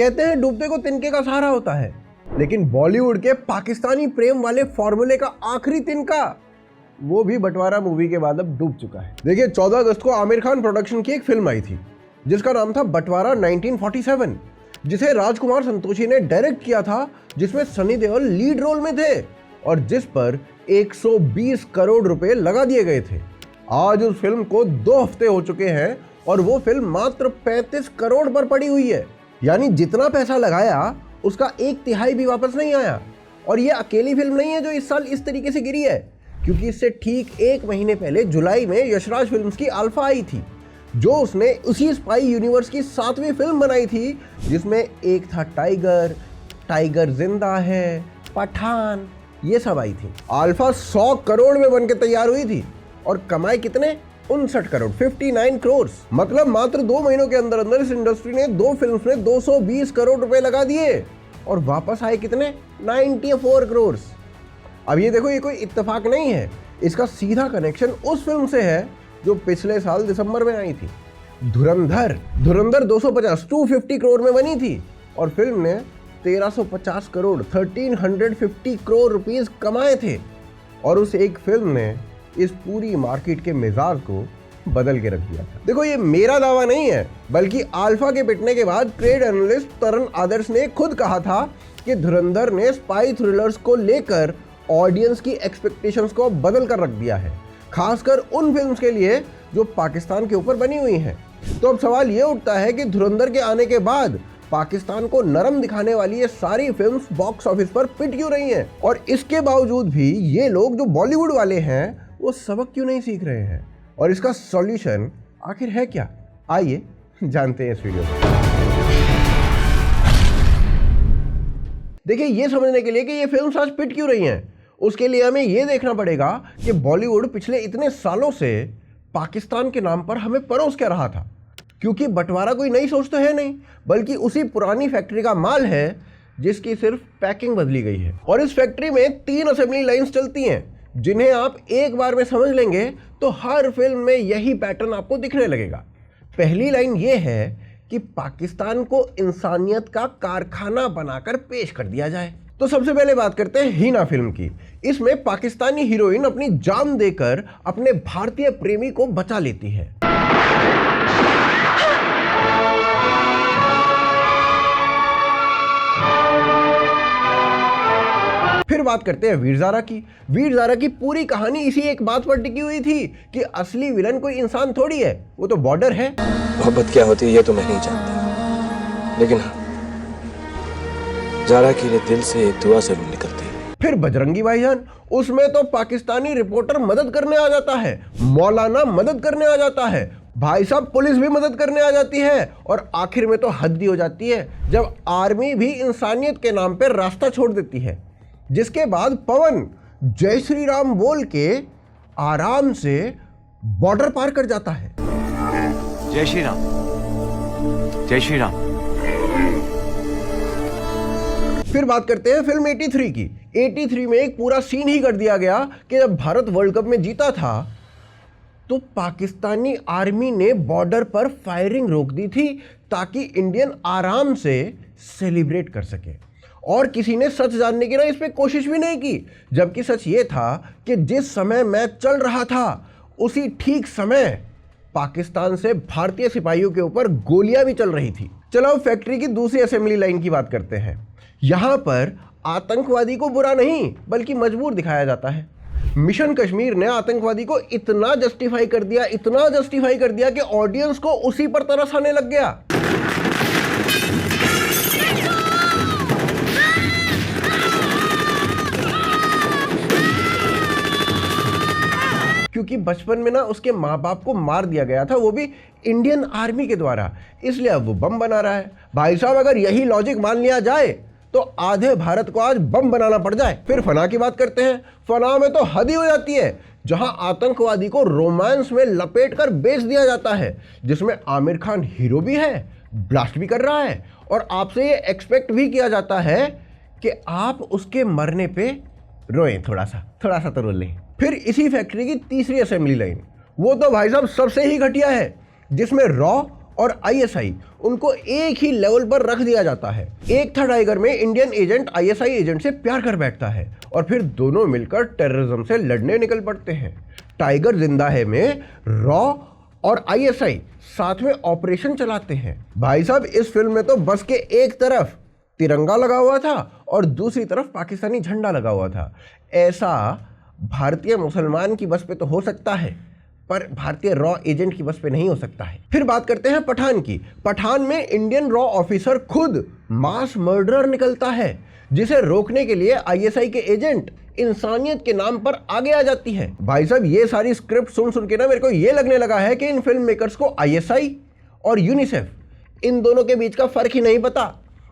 कहते हैं डूबते को तिनके का सहारा होता है, लेकिन बॉलीवुड के पाकिस्तानी प्रेम वाले फॉर्मूले का आखिरी तिनका वो भी बंटवारा मूवी के बाद अब डूब चुका है। देखिए 14 अगस्त को आमिर खान प्रोडक्शन की एक फिल्म आई थी जिसका नाम था बंटवारा 1947, जिसे राजकुमार संतोषी ने डायरेक्ट किया था, जिसमें सनी देओल लीड रोल में थे और जिस पर 120 करोड़ रुपए लगा दिए गए थे। आज उस फिल्म को 2 हफ्ते हो चुके हैं और वो फिल्म मात्र 35 करोड़ पर पड़ी हुई है। यानी जितना पैसा लगाया उसका 1/3 भी वापस नहीं आया। और ये अकेली फिल्म नहीं है जो इस साल इस तरीके से गिरी है, क्योंकि इससे ठीक 1 महीने पहले जुलाई में यशराज फिल्म्स की अल्फा आई थी, जो उसने उसी स्पाई यूनिवर्स की 7वीं फिल्म बनाई थी, जिसमें एक था टाइगर, टाइगर जिंदा है, पठान, ये सब आई थी। अल्फा 100 करोड़ में बनके तैयार हुई थी और कमाए कितने? 59 करोड़, 59 करोड़। मतलब मात्र 2 महीनों के अंदर अंदर इस इंडस्ट्री ने 2 फिल्म्स में 220 करोड़ रुपए लगा दिए और वापस आए कितने? 94 करोड़। अब ये देखो, ये कोई इत्तेफाक नहीं है, इसका सीधा कनेक्शन उस फिल्म से है जो पिछले साल दिसंबर में आई थी, धुरंधर। धुरंधर 250 करोड़ में बनी थी और फिल्म ने 1350 करोड़ 1350 करोड़ रुपीस कमाए थे और उस एक फिल्म ने इस पूरी मार्केट के मिजाज को बदल के रख दिया था। देखो ये मेरा दावा नहीं है, बल्कि अल्फा के पिटने के बाद ट्रेड एनालिस्ट तरण आदर्श ने खुद कहा था कि धुरंधर ने स्पाई थ्रिलर्स को लेकर ऑडियंस की एक्सपेक्टेशंस को बदल कर रख दिया है, खासकर उन फिल्म्स के लिए जो पाकिस्तान के ऊपर बनी हुई हैं। तो अब सवाल ये उठता है कि धुरंधर के आने के बाद पाकिस्तान को नरम दिखाने वाली ये सारी फिल्म्स बॉक्स ऑफिस पर पिट क्यों रही हैं, और इसके बावजूद भी ये लोग जो बॉलीवुड वाले हैं वो सबक क्यों नहीं सीख रहे हैं, और इसका सॉल्यूशन आखिर है क्या? आइए जानते हैं इस वीडियो में। देखिए ये समझने के लिए कि ये फिल्म्स आज पिट क्यों रही हैं, उसके लिए हमें ये देखना पड़ेगा कि बॉलीवुड पिछले इतने सालों से पाकिस्तान के नाम पर हमें परोस क्या रहा था। क्योंकि बंटवारा कोई नई सोच तो है नहीं, बल्कि उसी पुरानी फैक्ट्री का माल है जिसकी सिर्फ पैकिंग बदली गई है। और इस फैक्ट्री में 3 असेंबली लाइंस चलती हैं, जिन्हें आप एक बार में समझ लेंगे तो हर फिल्म में यही पैटर्न आपको दिखने लगेगा। पहली लाइन ये है कि पाकिस्तान को इंसानियत का कारखाना बनाकर पेश कर दिया जाए। तो सबसे पहले बात करते हैं हीना फिल्म की। इसमें पाकिस्तानी हीरोइन अपनी जान देकर अपने भारतीय प्रेमी को बचा लेती है। फिर बात करते हैं वीर ज़ारा की। वीर ज़ारा की पूरी कहानी इसी एक बात पर टिकी हुई थी कि असली विलन कोई इंसान थोड़ी है, वो तो बॉर्डर है। मोहब्बत क्या होती है ये तो मैं नहीं जानता, लेकिन हाँ, ज़ारा के लिए दिल से एक दुआ जरूर निकलती है। फिर बजरंगी भाईजान, उसमें तो पाकिस्तानी रिपोर्टर मदद करने आ जाता है, मौलाना मदद करने आ जाता है, भाई साहब पुलिस भी मदद करने आ जाती है, और आखिर में तो हद ही हो जाती है जब आर्मी भी इंसानियत के नाम पर रास्ता छोड़ देती है। जिसके बाद पवन जय श्री राम बोल के आराम से बॉर्डर पार कर जाता है। जय श्री राम, जय श्री राम। फिर बात करते हैं फिल्म 83 की। 83 में एक पूरा सीन ही कर दिया गया कि जब भारत वर्ल्ड कप में जीता था तो पाकिस्तानी आर्मी ने बॉर्डर पर फायरिंग रोक दी थी ताकि इंडियन आराम से सेलिब्रेट कर सके, और किसी ने सच जानने की ना इस पे कोशिश भी नहीं की। जबकि सच ये था कि जिस समय मैच चल रहा था उसी ठीक समय पाकिस्तान से भारतीय सिपाहियों के ऊपर गोलियां भी चल रही थी। चलो फैक्ट्री की दूसरी असेंबली लाइन की बात करते हैं। यहां पर आतंकवादी को बुरा नहीं बल्कि मजबूर दिखाया जाता है। मिशन कश्मीर ने आतंकवादी को इतना जस्टिफाई कर दिया कि ऑडियंस को उसी पर तरस आने लग गया। क्योंकि बचपन में ना उसके माँ बाप को मार दिया गया था, वो भी इंडियन आर्मी के द्वारा, इसलिए अब वो बम बना रहा है। भाई साहब अगर यही लॉजिक मान लिया जाए तो आधे भारत को आज बम बनाना पड़ जाए। फिर फना की बात करते हैं। फना में तो हद ही हो जाती है, जहां आतंकवादी को रोमांस में लपेट कर बेच दिया जाता है, जिसमें आमिर खान हीरो भी है, ब्लास्ट भी कर रहा है, और आपसे ये एक्सपेक्ट भी किया जाता है कि आप उसके मरने पे रोएं, थोड़ा सा तो रो लें। फिर इसी फैक्ट्री की तीसरी असेंबली लाइन, वो तो भाई साहब सबसे ही घटिया है, जिसमें रॉ और आईएसआई उनको एक ही लेवल पर रख दिया जाता है। एक था टाइगर में इंडियन एजेंट आईएसआई एजेंट से प्यार कर बैठता है और फिर दोनों मिलकर टेररिज्म से लड़ने निकल पड़ते हैं। टाइगर जिंदा है में रॉ और आईएसआई साथ में ऑपरेशन चलाते हैं। भाई साहब इस फिल्म में तो बस के एक तरफ तिरंगा लगा हुआ था और दूसरी तरफ पाकिस्तानी झंडा लगा हुआ था। ऐसा भारतीय मुसलमान की बस पे तो हो सकता है, पर भारतीय रॉ एजेंट की बस पे नहीं हो सकता है। फिर बात करते हैं पठान की। पठान में इंडियन रॉ ऑफिसर खुद मास मर्डरर निकलता है, जिसे रोकने के लिए आईएसआई के एजेंट इंसानियत के नाम पर आगे आ जाती है। भाई साहब ये सारी स्क्रिप्ट सुन के ना मेरे को ये लगने लगा है कि इन फिल्म मेकर्स को आईएसआई और यूनिसेफ इन दोनों के बीच का फर्क ही नहीं पता,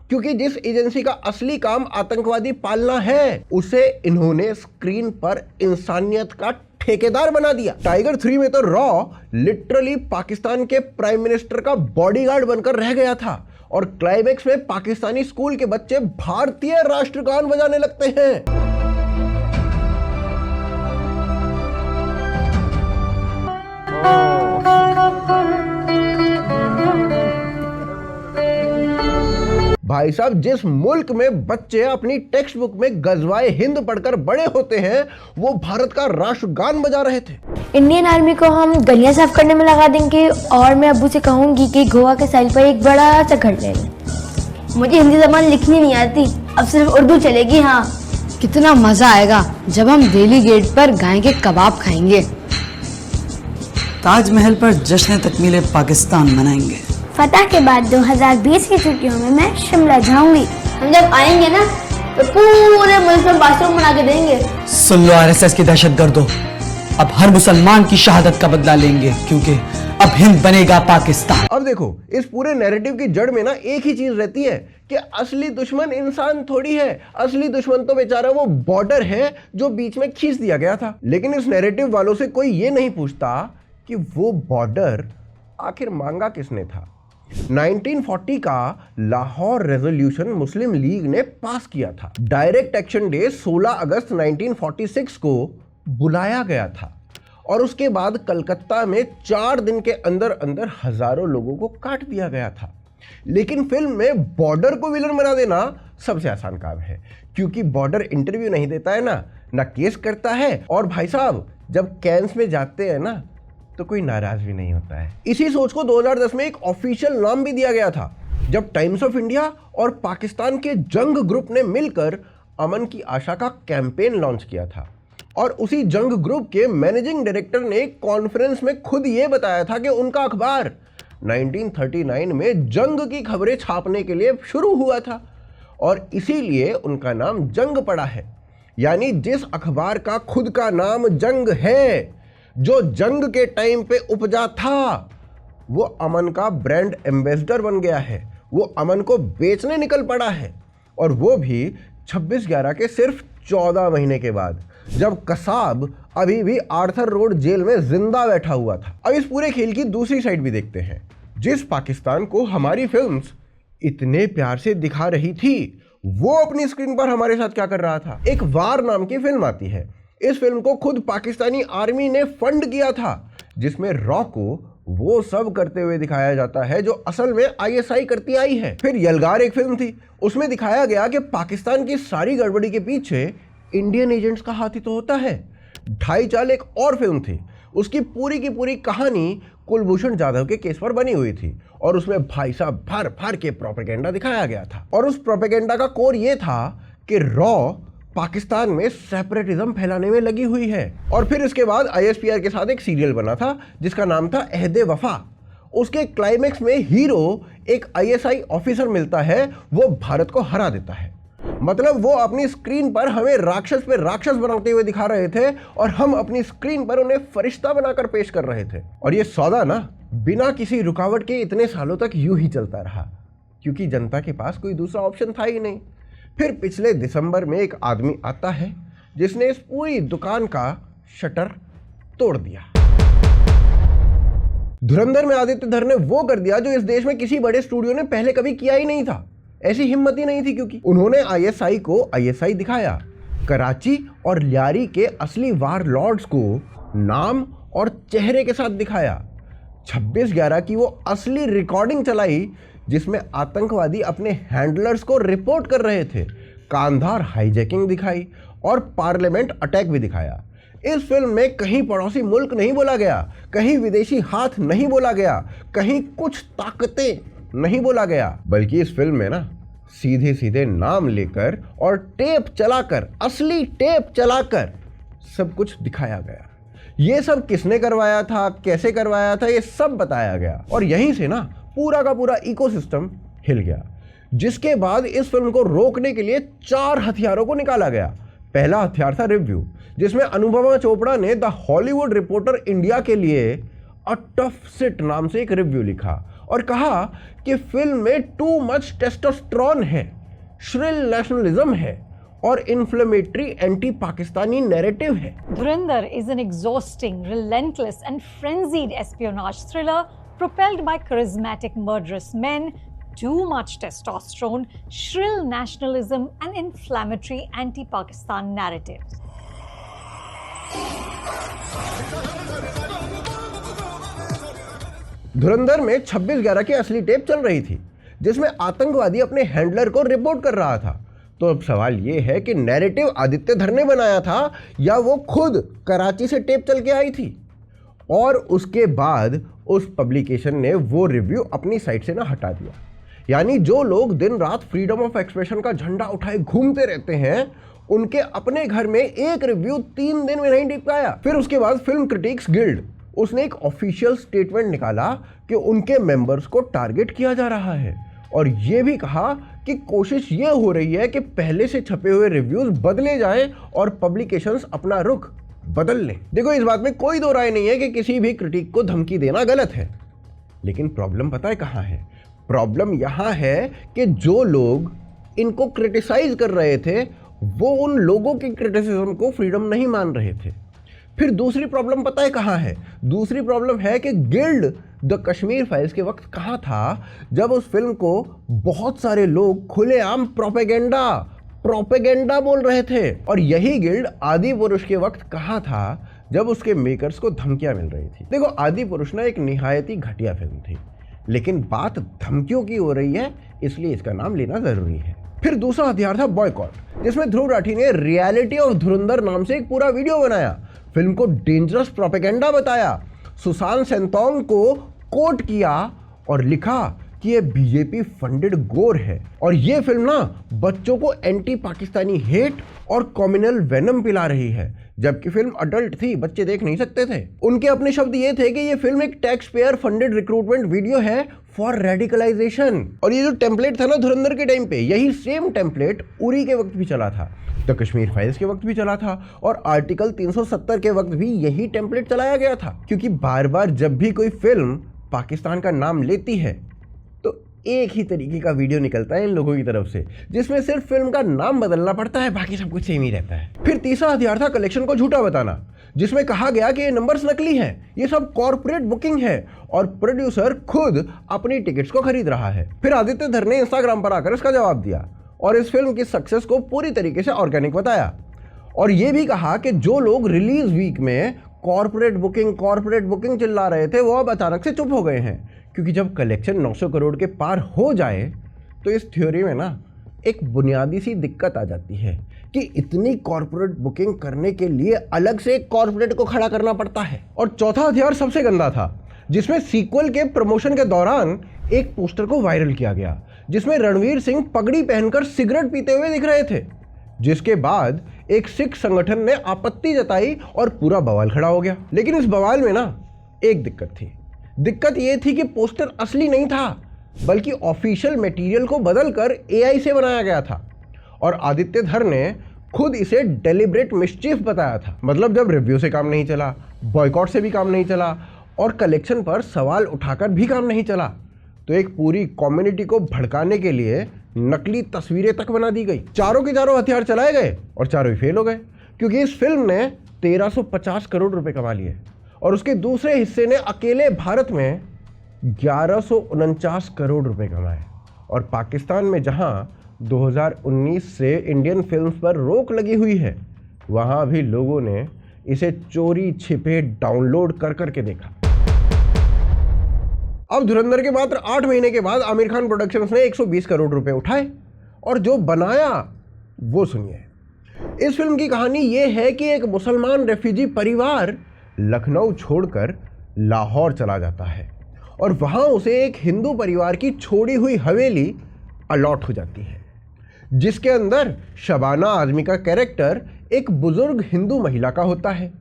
क्योंकि जिस एजेंसी का असली काम आतंकवादी पालना है उसे इन्होंने स्क्रीन पर इंसानियत का ठेकेदार बना दिया। टाइगर 3 में तो रॉ लिटरली पाकिस्तान के प्राइम मिनिस्टर का बॉडीगार्ड बनकर रह गया था और क्लाइमेक्स में पाकिस्तानी स्कूल के बच्चे भारतीय राष्ट्रगान बजाने लगते हैं। भाई साहब जिस मुल्क में बच्चे अपनी टेक्स्ट बुक में गजवाए हिंद पढ़कर बड़े होते हैं वो भारत का राष्ट्रगान बजा रहे थे। इंडियन आर्मी को हम गलियां साफ करने में लगा देंगे और मैं अब्बू से कहूंगी कि गोवा के साइल पर एक बड़ा सा घर ले लें। मुझे हिंदी ज़बान लिखनी नहीं आती, अब सिर्फ उर्दू चलेगी। हाँ, कितना मजा आएगा जब हम दिल्ली गेट पर गाय के कबाब खाएंगे, ताजमहल पर जश्न तकमील पाकिस्तान मनाएंगे। फतह के बाद 2020 की छुट्टियों में मैं शिमला जाऊंगी। हम जब आएंगे ना तो पूरे मुल्क में बाथरूम बना के देंगे। सुन लो आरएसएस की दहशतगर्दों, अब हर मुसलमान की शहादत का बदला लेंगे, क्योंकि अब हिंद बनेगा पाकिस्तान। अब देखो इस पूरे नैरेटिव की जड़ में ना एक ही चीज रहती है कि असली दुश्मन इंसान थोड़ी है, असली दुश्मन तो बेचारा वो बॉर्डर है जो बीच में खींच दिया गया था। लेकिन इस नैरेटिव वालों से कोई ये नहीं पूछता कि वो बॉर्डर आखिर मांगा किसने था। 1940 का लाहौर रेजोल्यूशन मुस्लिम लीग ने पास किया था। डायरेक्ट एक्शन डे 16 अगस्त 1946 को बुलाया गया था और उसके बाद कलकत्ता में 4 दिन के अंदर अंदर हजारों लोगों को काट दिया गया था। लेकिन फिल्म में बॉर्डर को विलन बना देना सबसे आसान काम है, क्योंकि बॉर्डर इंटरव्यू नहीं देता है ना केस करता है, और भाई साहब जब कैंस में जाते हैं ना तो कोई नाराज भी नहीं होता है। इसी सोच को 2010 में एक ऑफिशियल नाम भी दिया गया था, जब टाइम्स ऑफ इंडिया और पाकिस्तान के जंग ग्रुप ने मिलकर अमन की आशा का कैंपेन लॉन्च किया था। और उसी जंग ग्रुप के मैनेजिंग डायरेक्टर ने कॉन्फ्रेंस में खुद ये बताया था कि उनका अखबार 1939 में जंग की खबरें छापने के लिए शुरू हुआ था और इसीलिए उनका नाम जंग पड़ा है। यानी जिस अखबार का खुद का नाम जंग है, जो जंग के टाइम पे उपजा था, वो अमन का ब्रांड एम्बेसडर बन गया है, वो अमन को बेचने निकल पड़ा है, और वो भी 26/11 के सिर्फ 14 महीने के बाद, जब कसाब अभी भी आर्थर रोड जेल में जिंदा बैठा हुआ था। अब इस पूरे खेल की दूसरी साइड भी देखते हैं। जिस पाकिस्तान को हमारी फिल्म्स इतने प्यार से दिखा रही थी, वो अपनी स्क्रीन पर हमारे साथ क्या कर रहा था। एक वार नाम की फिल्म आती है। इस फिल्म को खुद पाकिस्तानी आर्मी ने फंड किया था, जिसमें रॉ को वो सब करते हुए दिखाया जाता है जो असल में आईएसआई करती आई है। फिर यलगार एक फिल्म थी, उसमें दिखाया गया कि पाकिस्तान की सारी गड़बड़ी के पीछे इंडियन एजेंट्स का हाथ ही तो होता है। ढाई चाल एक और फिल्म थी, उसकी पूरी की पूरी कहानी कुलभूषण जाधव के केस पर बनी हुई थी और उसमें भाई साहब भर भर के प्रोपेगेंडा दिखाया गया था। और उस प्रोपेगेंडा का कोर ये था कि रॉ पाकिस्तान में सेपरेटिज्म फैलाने में लगी हुई है। और फिर इसके बाद आईएसपीआर के साथ एक सीरियल बना था जिसका नाम था अहदे वफा। उसके क्लाइमेक्स में हीरो एक आईएसआई ऑफिसर मिलता है, वो भारत को हरा देता है। मतलब वो अपनी स्क्रीन पर हमें राक्षस पे राक्षस बनाते हुए दिखा रहे थे और हम अपनी स्क्रीन पर उन्हें फरिश्ता बनाकर पेश कर रहे थे। और ये सौदा ना बिना किसी रुकावट के इतने सालों तक यूं ही चलता रहा, क्योंकि जनता के पास कोई दूसरा ऑप्शन था ही नहीं। फिर पिछले दिसंबर में एक आदमी आता है जिसने इस पूरी दुकान का शटर तोड़ दिया। धुरंधर में आदित्य धर ने वो कर दिया जो इस देश में किसी बड़े स्टूडियो ने पहले कभी किया ही नहीं था। ऐसी हिम्मत ही नहीं थी, क्योंकि उन्होंने आईएसआई को आईएसआई दिखाया, कराची और लियारी के असली वार लॉर्ड्स को नाम और चेहरे के साथ दिखाया, 26/11 की वो असली रिकॉर्डिंग चलाई जिसमें आतंकवादी अपने हैंडलर्स को रिपोर्ट कर रहे थे, कांधार हाईजैकिंग दिखाई और पार्लियामेंट अटैक भी दिखाया। इस फिल्म में कहीं पड़ोसी मुल्क नहीं बोला गया, कहीं विदेशी हाथ नहीं बोला गया, कहीं कुछ ताकतें नहीं बोला गया, बल्कि इस फिल्म में ना सीधे सीधे नाम लेकर और टेप चलाकर, असली टेप चलाकर सब कुछ दिखाया गया। ये सब किसने करवाया था, कैसे करवाया था, ये सब बताया गया और यहीं से ना पूरा का पूरा इकोसिस्टम हिल गया। जिसके बाद इस फिल्म को रोकने के लिए 4 हथियारों को निकाला गया। पहला हथियार था रिव्यू, जिसमें अनुपमा चोपड़ा ने द हॉलीवुड रिपोर्टर इंडिया के लिए अ टफ सिट नाम से एक रिव्यू लिखा और कहा कि फिल्म में टू मच टेस्टोस्टेरोन है, श्रिल नेशनलिज्म है और इन्फ्लेमेटरी एंटी पाकिस्तानी नैरेटिव है। Dhurandhar is an exhausting, relentless and frenzied espionage thriller propelled by charismatic murderous men, too much testosterone, shrill nationalism and inflammatory anti-Pakistan narratives. धुरंधर में 26/11 की असली tape चल रही थी जिसमें आतंकवादी अपने हैंडलर को रिपोर्ट कर रहा था। तो अब सवाल ये है कि नैरेटिव आदित्य धर ने बनाया था या वो खुद कराची से टेप चल के आई थी। और उसके बाद उस पब्लिकेशन ने वो रिव्यू अपनी साइट से ना हटा दिया। यानी जो लोग दिन रात फ्रीडम ऑफ एक्सप्रेशन का झंडा उठाए घूमते रहते हैं, उनके अपने घर में एक रिव्यू 3 दिन में नहीं टिक पाया। फिर उसके बाद फिल्म क्रिटिक्स गिल्ड उसने एक ऑफिशियल स्टेटमेंट निकाला कि उनके मेंबर्स को टारगेट किया जा रहा है और ये भी कहा कि कोशिश ये हो रही है कि पहले से छपे हुए रिव्यूज बदले जाएं और पब्लिकेशंस अपना रुख बदल लें। देखो, इस बात में कोई दो राय नहीं है कि किसी भी क्रिटिक को धमकी देना गलत है, लेकिन प्रॉब्लम पता है कहाँ है? प्रॉब्लम यहाँ है कि जो लोग इनको क्रिटिसाइज कर रहे थे वो उन लोगों की क्रिटिसिज्म को फ्रीडम नहीं मान रहे थे। फिर दूसरी प्रॉब्लम पता है कहाँ है? दूसरी प्रॉब्लम है कि गिल्ड द कश्मीर फाइल्स के वक्त कहाँ था जब उस फिल्म को बहुत सारे लोग खुलेआम प्रोपेगेंडा बोल रहे थे, और यही गिल्ड आदि पुरुष के वक्त कहाँ था जब उसके मेकर्स को धमकियां मिल रही थी। देखो, आदि पुरुष ना एक निहायती घटिया फिल्म थी, लेकिन बात धमकियों की हो रही है इसलिए इसका नाम लेना जरूरी है। फिर दूसरा हथियार था बॉयकॉट, जिसमें ध्रुव राठी ने रियलिटी ऑफ धुरंधर नाम से एक पूरा वीडियो बनाया, फिल्म को डेंजरस प्रोपेगेंडा बताया, सुशांत सेंतोंग को कोट किया और लिखा कि ये बीजेपी फंडेड गोर है और ये फिल्म ना बच्चों को एंटी पाकिस्तानी हेट और कम्युनल वेनम पिला रही है, जबकि फिल्म अडल्ट थी, बच्चे देख नहीं सकते थे। उनके अपने शब्द ये थे कि ये फिल्म एक tax payer funded recruitment video है फॉर रेडिकलाइजेशन। और ये जो टेम्पलेट था ना धुरंधर के टाइम पे, यही सेम टेम्पलेट उरी के वक्त भी चला था, द कश्मीर फाइल्स के वक्त भी चला था और आर्टिकल 370 के वक्त भी यही टेम्पलेट चलाया गया था। क्योंकि बार बार जब भी कोई फिल्म पाकिस्तान का नाम लेती है तो एक ही तरीके का वीडियो निकलता है इन लोगों की तरफ से, जिसमें सिर्फ फिल्म का नाम बदलना पड़ता है, बाकी सब कुछ सेम ही रहता है। फिर तीसरा हथियार था कलेक्शन को झूठा बताना, जिसमें कहा गया कि ये नंबर्स नकली हैं, ये सब कॉर्पोरेट बुकिंग है और प्रोड्यूसर खुद अपनी टिकट्स को खरीद रहा है। फिर आदित्य धर ने इंस्टाग्राम पर आकर इसका जवाब दिया और इस फिल्म की सक्सेस को पूरी तरीके से ऑर्गेनिक बताया और ये भी कहा कि जो लोग रिलीज वीक में कॉर्पोरेट बुकिंग चिल्ला रहे थे वो अब अचानक से चुप हो गए हैं, क्योंकि जब कलेक्शन 900 करोड़ के पार हो जाए तो इस थ्योरी में ना एक बुनियादी सी दिक्कत आ जाती है कि इतनी कॉर्पोरेट बुकिंग करने के लिए अलग से एक कॉर्पोरेट को खड़ा करना पड़ता है। और चौथा हथियार सबसे गंदा था, जिसमें सीक्वल के प्रमोशन के दौरान एक पोस्टर को वायरल किया गया जिसमें रणवीर सिंह पगड़ी पहनकर सिगरेट पीते हुए दिख रहे थे, जिसके बाद एक सिख संगठन ने आपत्ति जताई और पूरा बवाल खड़ा हो गया। लेकिन इस बवाल में ना एक दिक्कत थी। दिक्कत ये थी कि पोस्टर असली नहीं था, बल्कि ऑफिशियल मटेरियल को बदलकर एआई से बनाया गया था और आदित्य धर ने खुद इसे डेलिब्रेट मिस्चीफ बताया था। मतलब जब रिव्यू से काम नहीं चला, बॉयकॉट से भी काम नहीं चला और कलेक्शन पर सवाल उठाकर भी काम नहीं चला, तो एक पूरी कम्युनिटी को भड़काने के लिए नकली तस्वीरें तक बना दी गई। चारों के चारों हथियार चलाए गए और चारों ही फेल हो गए, क्योंकि इस फिल्म ने 1350 करोड़ रुपए कमा लिए और उसके दूसरे हिस्से ने अकेले भारत में 1149 करोड़ रुपए कमाए। और पाकिस्तान में जहां 2019 से इंडियन फिल्म्स पर रोक लगी हुई है, वहां भी लोगों ने इसे चोरी छिपे डाउनलोड कर करके देखा। अब धुरंधर के मात्र 8 महीने के बाद आमिर खान प्रोडक्शंस ने 120 करोड़ रुपए उठाए और जो बनाया वो सुनिए। इस फिल्म की कहानी ये है कि एक मुसलमान रेफ्यूजी परिवार लखनऊ छोड़कर लाहौर चला जाता है और वहाँ उसे एक हिंदू परिवार की छोड़ी हुई हवेली अलॉट हो जाती है, जिसके अंदर शबाना आजमी का कैरेक्टर एक बुजुर्ग हिंदू महिला का होता है।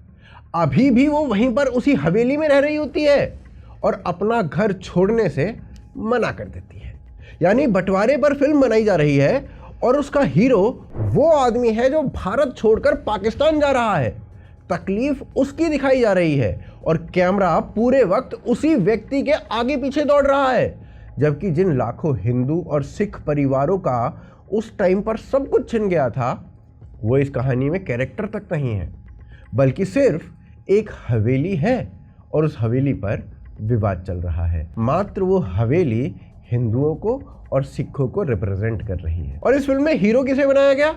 अभी भी वो वहीं पर उसी हवेली में रह रही होती है और अपना घर छोड़ने से मना कर देती है। यानी बंटवारे पर फिल्म बनाई जा रही है और उसका हीरो वो आदमी है जो भारत छोड़कर पाकिस्तान जा रहा है। तकलीफ उसकी दिखाई जा रही है और कैमरा पूरे वक्त उसी व्यक्ति के आगे पीछे दौड़ रहा है, जबकि जिन लाखों हिंदू और सिख परिवारों का उस टाइम पर सब कुछ छिन गया था, वो इस कहानी में कैरेक्टर तक नहीं है, बल्कि सिर्फ एक हवेली है और उस हवेली पर विवाद चल रहा है। मात्र वो हवेली हिंदुओं को और सिखों को रिप्रेजेंट कर रही है। और इस फिल्म में हीरो किसे बनाया गया?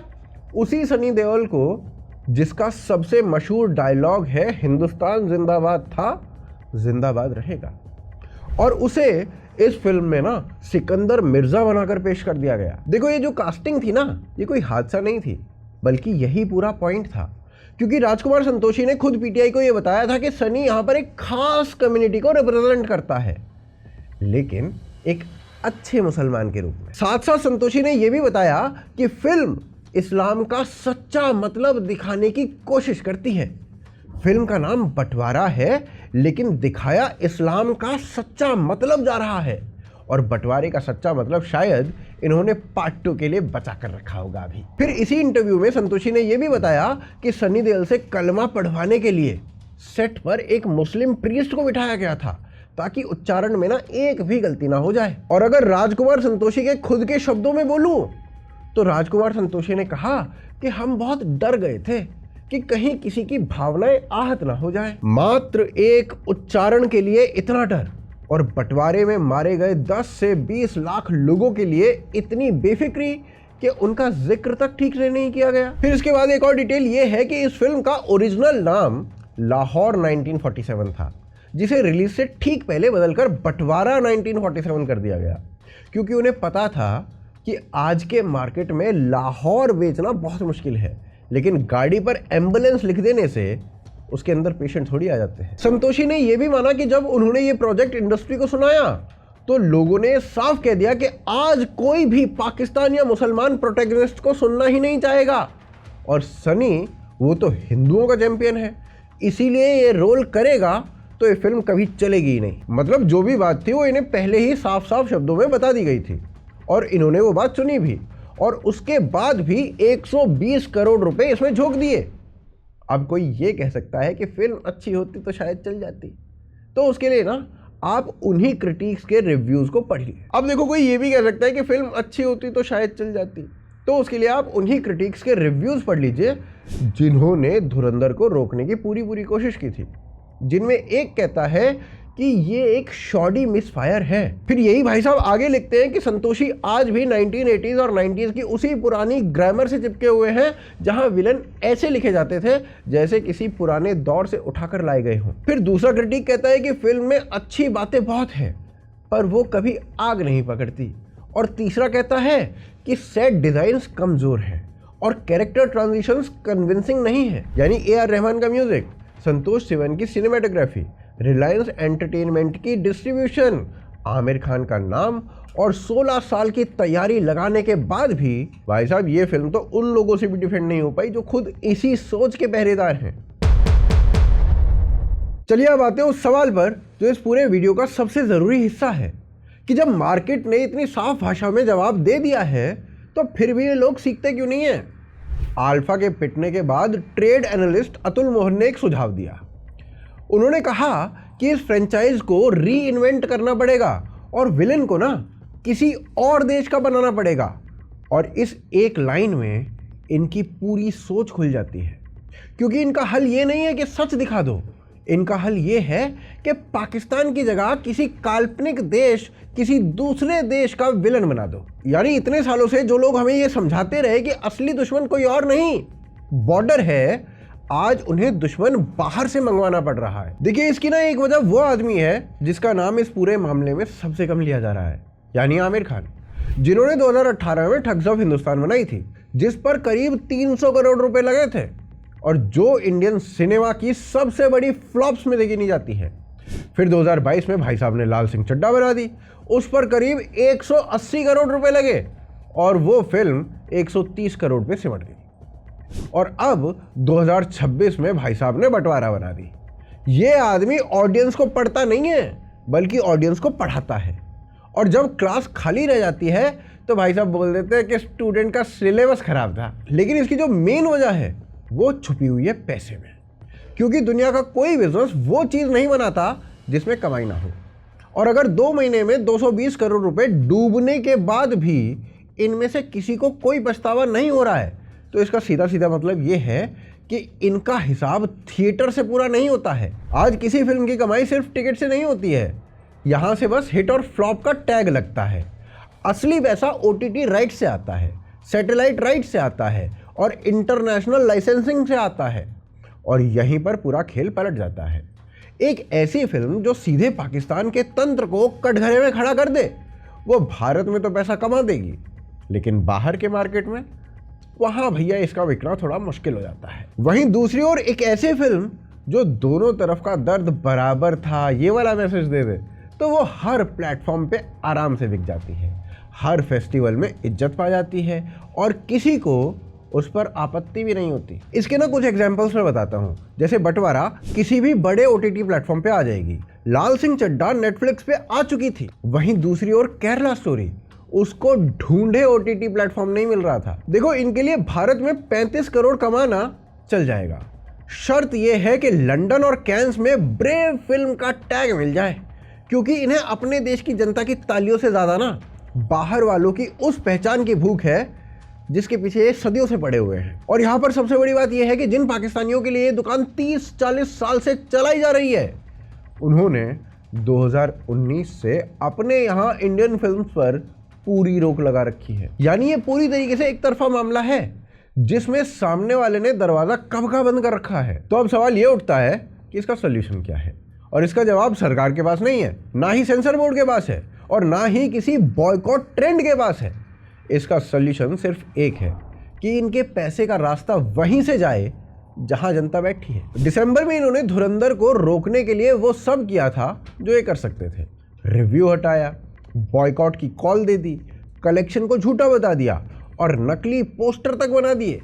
उसी सनी देओल को, जिसका सबसे मशहूर डायलॉग है हिंदुस्तान जिंदाबाद था, जिंदाबाद रहेगा। और उसे इस फिल्म में ना सिकंदर मिर्जा बनाकर पेश कर दिया गया। देखो ये जो कास्टिंग थी ना, ये कोई हादसा नहीं थी, बल्कि यही पूरा पॉइंट था, क्योंकि राजकुमार संतोषी ने खुद पीटीआई को ये बताया था कि सनी यहाँ पर एक खास कम्युनिटी को रिप्रेजेंट करता है, लेकिन एक अच्छे मुसलमान के रूप में। साथ साथ संतोषी ने यह भी बताया कि फिल्म इस्लाम का सच्चा मतलब दिखाने की कोशिश करती है। फिल्म का नाम बंटवारा है, लेकिन दिखाया इस्लाम का सच्चा मतलब जा रहा है, और बंटवारे का सच्चा मतलब शायद इन्होंने पार्ट 2 के लिए बचा कर रखा होगा अभी। फिर इसी इंटरव्यू में संतोषी ने यह भी बताया कि सनी देओल से कलमा पढ़वाने के लिए सेट पर एक मुस्लिम प्रीस्ट को बिठाया गया था, ताकि उच्चारण में ना एक भी गलती ना हो जाए। और अगर राजकुमार संतोषी के खुद के शब्दों में बोलूं तो राजकुमार संतोषी ने कहा कि हम बहुत डर गए थे कि कहीं किसी की भावनाएं आहत ना हो जाए। मात्र एक उच्चारण के लिए इतना डर, और बंटवारे में मारे गए 10 से 20 लाख लोगों के लिए इतनी बेफिक्री कि उनका जिक्र तक ठीक से नहीं किया गया। फिर इसके बाद एक और डिटेल ये है कि इस फिल्म का ओरिजिनल नाम लाहौर 1947 था, जिसे रिलीज से ठीक पहले बदलकर बंटवारा 1947 कर दिया गया, क्योंकि उन्हें पता था कि आज के मार्केट में लाहौर बेचना बहुत मुश्किल है, लेकिन गाड़ी पर एम्बुलेंस लिख देने से उसके अंदर पेशेंट थोड़ी आ जाते हैं। संतोषी ने यह भी माना कि जब उन्होंने ये प्रोजेक्ट इंडस्ट्री को सुनाया तो लोगों ने साफ कह दिया कि आज कोई भी पाकिस्तान या मुसलमान प्रोटैगनिस्ट को सुनना ही नहीं चाहेगा, और सनी वो तो हिंदुओं का चैंपियन है, इसीलिए ये रोल करेगा तो ये फिल्म कभी चलेगी ही नहीं। मतलब जो भी बात थी वो इन्हें पहले ही साफ साफ शब्दों में बता दी गई थी, और इन्होंने वो बात सुनी भी, और उसके बाद भी 120 करोड़ रुपए इसमें झोंक दिए। अब कोई ये कह सकता है कि फिल्म अच्छी होती तो शायद चल जाती, तो उसके लिए ना आप उन्हीं क्रिटिक्स के रिव्यूज को पढ़िए। अब देखो कोई ये भी कह सकता है कि फिल्म अच्छी होती तो शायद चल जाती, तो उसके लिए आप उन्हीं क्रिटिक्स के रिव्यूज पढ़ लीजिए जिन्होंने धुरंधर को रोकने की पूरी कोशिश की थी, जिनमें एक कहता है कि ये एक शॉडी मिसफायर है। फिर यही भाई साहब आगे लिखते हैं कि संतोषी आज भी 1980s और 90s की उसी पुरानी ग्रामर से चिपके हुए हैं, जहां विलन ऐसे लिखे जाते थे जैसे किसी पुराने दौर से उठाकर लाए गए हों। फिर दूसरा क्रिटिक कहता है कि फिल्म में अच्छी बातें बहुत हैं, पर वो कभी आग नहीं पकड़ती। और तीसरा कहता है कि सेट डिजाइन्स कमजोर हैं और कैरेक्टर ट्रांजिशंस कन्विंसिंग नहीं है। यानी AR रहमान का म्यूजिक, संतोष सिवन की सिनेमेटोग्राफी, रिलायंस एंटरटेनमेंट की डिस्ट्रीब्यूशन, आमिर खान का नाम और 16 साल की तैयारी लगाने के बाद भी भाई साहब ये फिल्म तो उन लोगों से भी डिफेंड नहीं हो पाई जो खुद इसी सोच के पहरेदार हैं। चलिए अब आते हैं उस सवाल पर जो इस पूरे वीडियो का सबसे ज़रूरी हिस्सा है कि जब मार्केट ने इतनी साफ भाषा में जवाब दे दिया है तो फिर भी ये लोग सीखते क्यों नहीं हैं। अल्फा के पिटने के बाद ट्रेड एनालिस्ट अतुल मोहन ने एक सुझाव दिया। उन्होंने कहा कि इस फ्रेंचाइज को री इन्वेंट करना पड़ेगा और विलेन को ना किसी और देश का बनाना पड़ेगा। और इस एक लाइन में इनकी पूरी सोच खुल जाती है, क्योंकि इनका हल ये नहीं है कि सच दिखा दो, इनका हल ये है कि पाकिस्तान की जगह किसी काल्पनिक देश, किसी दूसरे देश का विलन बना दो। यानी इतने सालों से जो लोग हमें ये समझाते रहे कि असली दुश्मन कोई और नहीं बॉर्डर है, आज उन्हें दुश्मन बाहर से मंगवाना पड़ रहा है। देखिए इसकी ना एक वजह वो आदमी है जिसका नाम इस पूरे मामले में सबसे कम लिया जा रहा है, यानी आमिर खान, जिन्होंने 2018 में ठग्स ऑफ हिंदुस्तान बनाई थी, जिस पर करीब 300 करोड़ रुपए लगे थे और जो इंडियन सिनेमा की सबसे बड़ी फ्लॉप्स में गिनी जाती है। फिर 2022 में भाई साहब ने लाल सिंह चड्ढा बना दी, उस पर करीब 180 करोड़ रुपए लगे और वो फिल्म 130 करोड़ पे सिमट गई। और अब 2026 में भाई साहब ने बंटवारा बना दी। ये आदमी ऑडियंस को पढ़ता नहीं है बल्कि ऑडियंस को पढ़ाता है, और जब क्लास खाली रह जाती है तो भाई साहब बोल देते हैं कि स्टूडेंट का सिलेबस खराब था। लेकिन इसकी जो मेन वजह है वो छुपी हुई है पैसे में, क्योंकि दुनिया का कोई बिजनेस वो चीज़ नहीं बनाता जिसमें कमाई ना हो। और अगर 2 महीने में 220 करोड़ रुपए डूबने के बाद भी इनमें से किसी को कोई पछतावा नहीं हो रहा है, तो इसका सीधा सीधा मतलब ये है कि इनका हिसाब थिएटर से पूरा नहीं होता है। आज किसी फिल्म की कमाई सिर्फ टिकट से नहीं होती है, यहाँ से बस हिट और फ्लॉप का टैग लगता है। असली पैसा OTT राइट से आता है, सैटेलाइट राइट से आता है और इंटरनेशनल लाइसेंसिंग से आता है, और यहीं पर पूरा खेल पलट जाता है। एक ऐसी फिल्म जो सीधे पाकिस्तान के तंत्र को कटघरे में खड़ा कर दे, वो भारत में तो पैसा कमा देगी, लेकिन बाहर के मार्केट में वहाँ भैया इसका बिकना थोड़ा मुश्किल हो जाता है। वहीं दूसरी ओर एक ऐसी फिल्म जो दोनों तरफ का दर्द बराबर था, ये वाला मैसेज दे दे, तो वो हर प्लेटफॉर्म पे आराम से बिक जाती है, हर फेस्टिवल में इज्जत पा जाती है और किसी को उस पर आपत्ति भी नहीं होती। इसके ना कुछ एग्जांपल्स मैं बताता हूँ। जैसे बंटवारा किसी भी बड़े OTT प्लेटफॉर्म पे आ जाएगी, लाल सिंह चड्ढा नेटफ्लिक्स पे आ चुकी थी। वहीं दूसरी ओर केरला स्टोरी, उसको ढूंढे OTT प्लेटफॉर्म नहीं मिल रहा था। देखो इनके लिए भारत में 35 करोड़ कमाना चल जाएगा, शर्त यह है कि लंदन और कैंस में ब्रेव फिल्म का टैग मिल जाए, क्योंकि इन्हें अपने देश की जनता की तालियों से ज्यादा ना बाहर वालों की उस पहचान की भूख है जिसके पीछे ये सदियों से पड़े हुए हैं। और यहाँ पर सबसे बड़ी बात यह है कि जिन पाकिस्तानियों के लिए ये दुकान 30-40 साल से चलाई जा रही है, उन्होंने 2019 से अपने यहाँ इंडियन फिल्म्स पर पूरी रोक लगा रखी है। यानी ये पूरी तरीके से एक तरफा मामला है जिसमें सामने वाले ने दरवाजा कब का बंद कर रखा है। तो अब सवाल ये उठता है कि इसका सोल्यूशन क्या है, और इसका जवाब सरकार के पास नहीं है, ना ही सेंसर बोर्ड के पास है, और ना ही किसी बॉयकॉट ट्रेंड के पास है। इसका सोल्यूशन सिर्फ एक है कि इनके पैसे का रास्ता वहीं से जाए जहां जनता बैठी है। दिसंबर में इन्होंने धुरंधर को रोकने के लिए वो सब किया था जो ये कर सकते थे। रिव्यू हटाया, बॉयकॉट की कॉल दे दी, कलेक्शन को झूठा बता दिया और नकली पोस्टर तक बना दिए।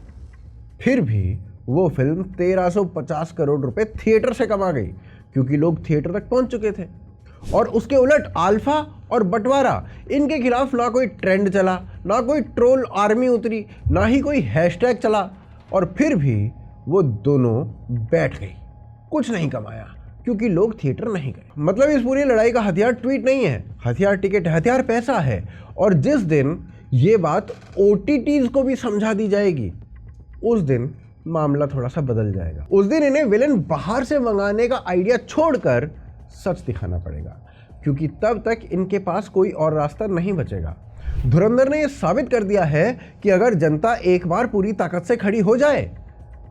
फिर भी वो फिल्म 1350 करोड़ रुपए थिएटर से कमा गई, क्योंकि लोग थिएटर तक पहुंच चुके थे। और उसके उलट अल्फा और बंटवारा, इनके खिलाफ ना कोई ट्रेंड चला, ना कोई ट्रोल आर्मी उतरी, ना ही कोई हैशटैग चला, और फिर भी वो दोनों बैठ गई, कुछ नहीं कमाया, क्योंकि लोग थिएटर नहीं गए। मतलब इस पूरी लड़ाई का हथियार ट्वीट नहीं है, हथियार टिकट, हथियार पैसा है। और जिस दिन ये बात OTTs को भी समझा दी जाएगी, उस दिन मामला थोड़ा सा बदल जाएगा। उस दिन इन्हें विलेन बाहर से मंगाने का आइडिया छोड़कर सच दिखाना पड़ेगा, क्योंकि तब तक इनके पास कोई और रास्ता नहीं बचेगा। धुरंधर ने यह साबित कर दिया है कि अगर जनता एक बार पूरी ताकत से खड़ी हो जाए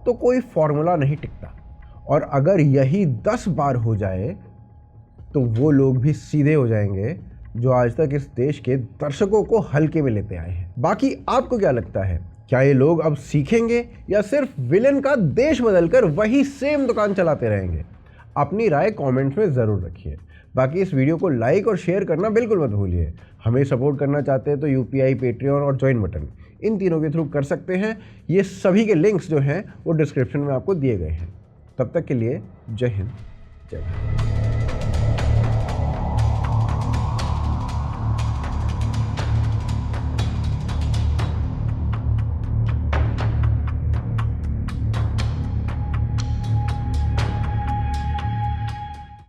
तो कोई फॉर्मूला नहीं टिकता, और अगर यही 10 बार हो जाए तो वो लोग भी सीधे हो जाएंगे जो आज तक इस देश के दर्शकों को हल्के में लेते आए हैं। बाकी आपको क्या लगता है, क्या ये लोग अब सीखेंगे या सिर्फ विलेन का देश बदलकर वही सेम दुकान चलाते रहेंगे? अपनी राय कमेंट्स में ज़रूर रखिए। बाकी इस वीडियो को लाइक और शेयर करना बिल्कुल मत भूलिए। हमें सपोर्ट करना चाहते हैं तो UPI, पेट्रियन और ज्वाइन बटन, इन तीनों के थ्रू कर सकते हैं। ये सभी के लिंक्स जो हैं वो डिस्क्रिप्शन में आपको दिए गए हैं। तब तक के लिए जय हिंद, जय भारत।